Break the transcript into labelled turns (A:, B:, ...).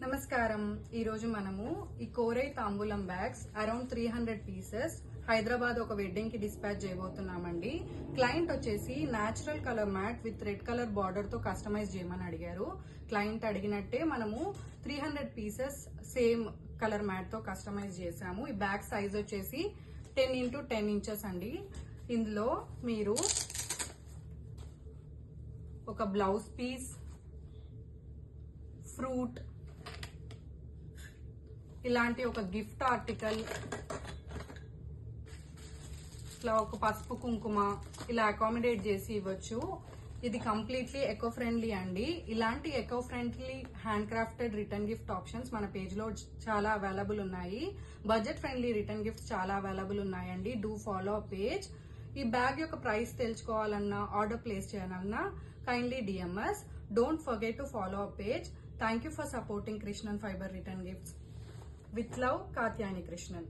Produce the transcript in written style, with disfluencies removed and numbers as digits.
A: నమస్కారం. ఈ రోజు మనము ఈ కోరై తాంబూలం బ్యాగ్స్ అరౌండ్ 300 పీసెస్ హైదరాబాద్ ఒక వెడ్డింగ్ కి డిస్పాచ్ చేయబోతున్నామండి. క్లయింట్ వచ్చేసి natural colour matte with red colour border తో కస్టమైజ్ చేయమని అడిగారు. క్లయింట్ అడిగినట్టే మనము 300 పీసెస్ సేమ్ కలర్ మ్యాట్ తో కస్టమైజ్ చేసాము. ఈ బ్యాగ్ సైజ్ వచ్చేసి 10x10 ఇంచెస్ అండి. ఇందులో మీరు ఒక బ్లౌజ్ పీస్, ఫ్రూట్, ఇలాంటి ఒక గిఫ్ట్ ఆర్టికల్, ఇట్లా ఒక పసుపు కుంకుమ ఇలా అకామిడేట్ చేసి ఇవ్వచ్చు. ఇది కంప్లీట్లీ ఎకో ఫ్రెండ్లీ అండి. ఇలాంటి eco friendly hand crafted return gift options మన పేజ్ లో చాలా అవైలబుల్ ఉన్నాయి. బడ్జెట్ ఫ్రెండ్లీ రిటర్న్ గిఫ్ట్స్ చాలా అవైలబుల్ ఉన్నాయండి. Do follow page. ఈ బ్యాగ్ యొక్క ప్రైస్ తెలుసుకోవాలన్నా, ఆర్డర్ ప్లేస్ చేయాలన్నా kindly DM us. Don't forget to follow our page. Thank you for supporting Krishnan Fiber Return Gifts. With love, Katyani Krishnan.